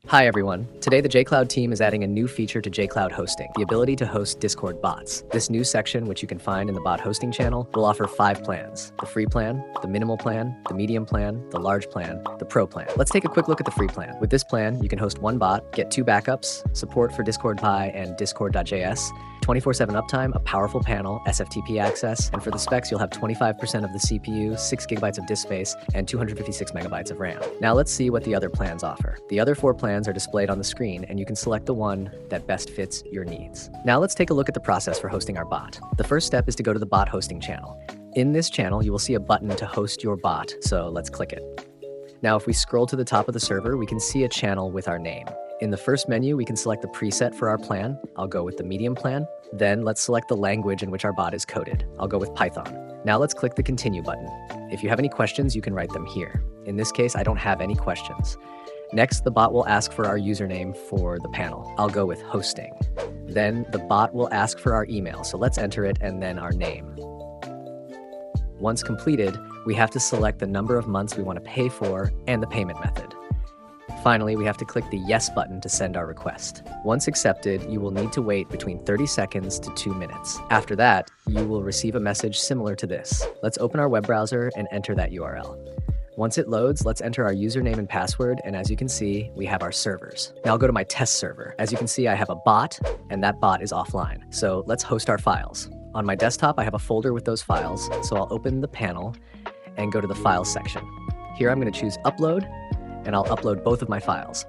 Hi everyone. Today the Jcloud team is adding a new feature to Jcloud hosting, the ability to host Discord bots. This new section, which you can find in the bot hosting channel, will offer 5 plans: the free plan, the minimal plan, the medium plan, the large plan, the pro plan. Let's take a quick look at the free plan. With this plan, you can host 1 bot, get 2 backups, support for Discord Pi and Discord.js, 24/7 uptime, a powerful panel, SFTP access, and for the specs, you'll have 25% of the CPU, 6 GB of disk space, and 256 MB of RAM. Now let's see what the other plans offer. The other 4 plans are displayed on the screen, and you can select the one that best fits your needs. Now let's take a look at the process for hosting our bot. The first step is to go to the bot hosting channel. In this channel, you will see a button to host your bot, so let's click it. Now if we scroll to the top of the server, we can see a channel with our name. In the first menu, we can select the preset for our plan. I'll go with the medium plan. Then let's select the language in which our bot is coded. I'll go with Python. Now let's click the continue button. If you have any questions, you can write them here. In this case, I don't have any questions. Next, the bot will ask for our username for the panel. I'll go with hosting. Then the bot will ask for our email, so let's enter it and then our name. Once completed, we have to select the number of months we want to pay for and the payment method. Finally, we have to click the Yes button to send our request. Once accepted, you will need to wait between 30 seconds to 2 minutes. After that, you will receive a message similar to this. Let's open our web browser and enter that URL. Once it loads, let's enter our username and password, and as you can see, we have our servers. Now I'll go to my test server. As you can see, I have a bot, and that bot is offline. So let's host our files. On my desktop, I have a folder with those files, so I'll open the panel and go to the Files section. Here I'm going to choose Upload, and I'll upload both of my files.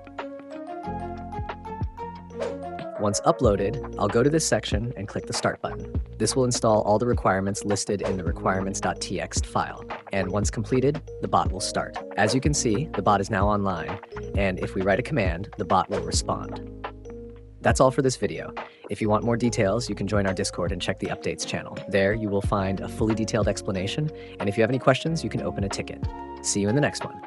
Once uploaded, I'll go to this section and click the Start button. This will install all the requirements listed in the requirements.txt file. And once completed, the bot will start. As you can see, the bot is now online, and if we write a command, the bot will respond. That's all for this video. If you want more details, you can join our Discord and check the updates channel. There, you will find a fully detailed explanation, and if you have any questions, you can open a ticket. See you in the next one.